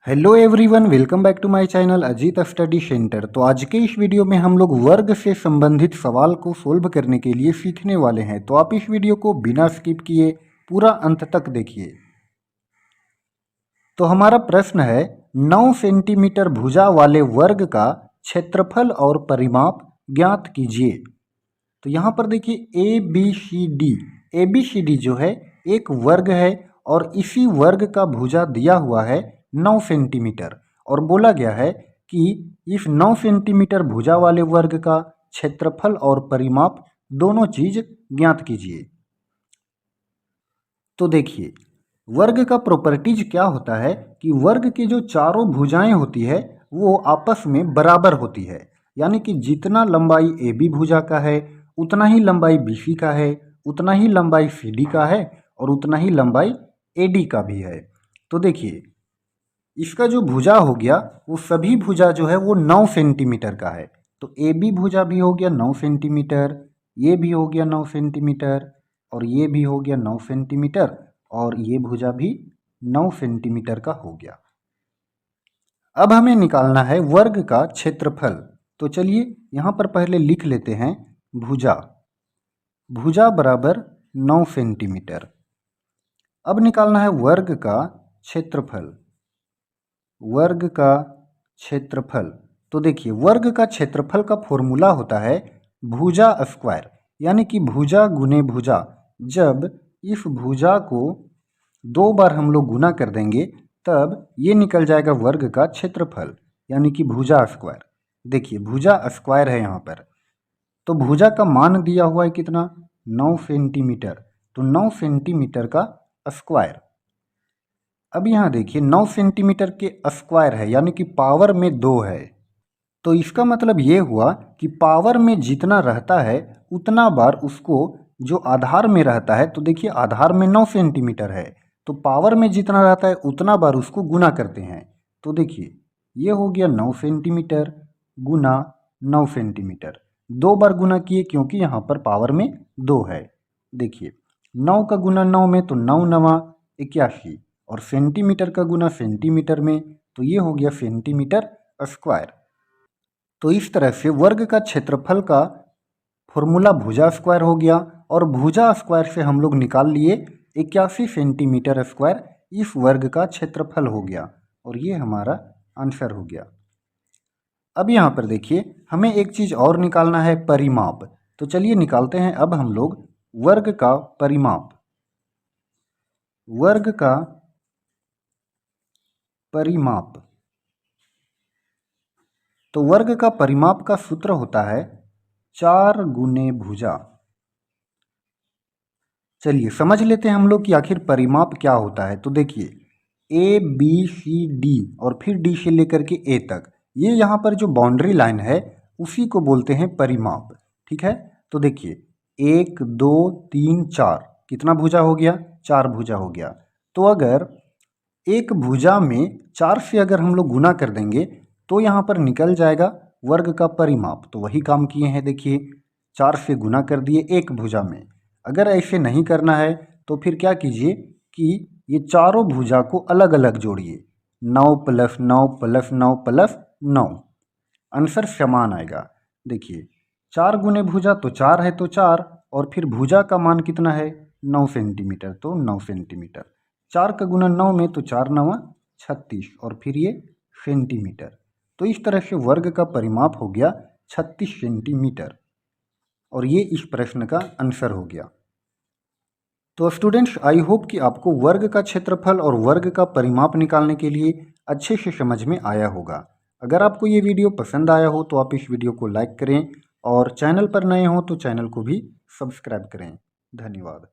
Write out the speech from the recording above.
Hello everyone, welcome back to my channel Ajit study centre. तो आज के इस वीडियो में हम लोग वर्ग से संबंधित सवाल को सोल्व करने के लिए सीखने वाले हैं। तो आप इस वीडियो को बिना स्किप किए पूरा अंत तक देखिए। तो हमारा प्रश्न है 9 सेंटीमीटर भुजा वाले वर्ग का क्षेत्रफल और परिमाप ज्ञात कीजिए। तो यहाँ पर देखिए ए बी सी डी जो है एक वर्ग है और इसी वर्ग का भुजा दिया हुआ है 9 सेंटीमीटर और बोला गया है कि इस 9 सेंटीमीटर भुजा वाले वर्ग का क्षेत्रफल और परिमाप दोनों चीज ज्ञात कीजिए। तो देखिए वर्ग का प्रॉपर्टीज क्या होता है कि वर्ग की जो चारों भुजाएं होती है वो आपस में बराबर होती है, यानी कि जितना लंबाई ए बी भुजा का है उतना ही लंबाई बी सी का है, उतना ही लंबाई सी डी का है और उतना ही लंबाई ए डी का भी है। तो देखिए इसका जो भुजा हो गया वो सभी भुजा जो है वो 9 सेंटीमीटर का है। तो ए बी भुजा भी हो गया 9 सेंटीमीटर, ये भी हो गया 9 सेंटीमीटर और ये भी हो गया 9 सेंटीमीटर और ये भुजा भी 9 सेंटीमीटर का हो गया। अब हमें निकालना है वर्ग का क्षेत्रफल। तो चलिए यहाँ पर पहले लिख लेते हैं भुजा, भुजा बराबर 9 सेंटीमीटर। अब निकालना है वर्ग का क्षेत्रफल, वर्ग का क्षेत्रफल। तो देखिए वर्ग का क्षेत्रफल का फॉर्मूला होता है भुजा स्क्वायर, यानी कि भुजा गुने भुजा। जब इस भुजा को 2 बार हम लोग गुना कर देंगे तब ये निकल जाएगा वर्ग का क्षेत्रफल, यानी कि भुजा स्क्वायर। देखिए भुजा स्क्वायर है यहाँ पर, तो भुजा का मान दिया हुआ है कितना 9 सेंटीमीटर, तो 9 सेंटीमीटर का स्क्वायर। अब यहाँ देखिए 9 सेंटीमीटर के स्क्वायर है यानी कि पावर में 2 है। तो इसका मतलब ये हुआ कि पावर में जितना रहता है उतना बार उसको जो आधार में रहता है, तो देखिए आधार में 9 सेंटीमीटर है तो पावर में जितना रहता है उतना बार उसको गुना करते हैं। तो देखिए ये हो गया 9 सेंटीमीटर गुना 9 सेंटीमीटर, 2 बार गुना किए क्योंकि यहाँ पर पावर में 2 है। देखिए 9 का गुना 9 में तो 9 नवा 81 और सेंटीमीटर का गुना सेंटीमीटर में तो ये हो गया सेंटीमीटर स्क्वायर। तो इस तरह से वर्ग का क्षेत्रफल का फॉर्मूला भुजा स्क्वायर हो गया और भुजा स्क्वायर से हम लोग निकाल लिए 81 सेंटीमीटर स्क्वायर इस वर्ग का क्षेत्रफल हो गया और ये हमारा आंसर हो गया। अब यहाँ पर देखिए हमें एक चीज़ और निकालना है परिमाप। तो चलिए निकालते हैं अब हम लोग वर्ग का परिमाप। वर्ग का परिमाप, तो वर्ग का परिमाप का सूत्र होता है 4 गुने भुजा। चलिए समझ लेते हैं हम लोग कि आखिर परिमाप क्या होता है। तो देखिए ए बी सी डी और फिर डी से लेकर के ए तक, ये यहाँ पर जो बाउंड्री लाइन है उसी को बोलते हैं परिमाप। ठीक है, तो देखिए 1 2 3 4 कितना भुजा हो गया, 4 भुजा हो गया। तो अगर एक भुजा में 4 से अगर हम लोग गुना कर देंगे तो यहाँ पर निकल जाएगा वर्ग का परिमाप। तो वही काम किए हैं, देखिए 4 से गुना कर दिए एक भुजा में। अगर ऐसे नहीं करना है तो फिर क्या कीजिए कि ये चारों भुजा को अलग अलग जोड़िए, 9 + 9 + 9 + 9, आंसर समान आएगा। देखिए 4 गुने भुजा तो 4 है तो 4 और फिर भुजा का मान कितना है 9 सेंटीमीटर, तो 9 सेंटीमीटर। 4 का गुना 9 में तो 4 9 36 और फिर ये सेंटीमीटर। तो इस तरह से वर्ग का परिमाप हो गया 36 सेंटीमीटर और ये इस प्रश्न का आंसर हो गया। तो स्टूडेंट्स आई होप कि आपको वर्ग का क्षेत्रफल और वर्ग का परिमाप निकालने के लिए अच्छे से समझ में आया होगा। अगर आपको ये वीडियो पसंद आया हो तो आप इस वीडियो को लाइक करें और चैनल पर नए हो तो चैनल को भी सब्सक्राइब करें। धन्यवाद।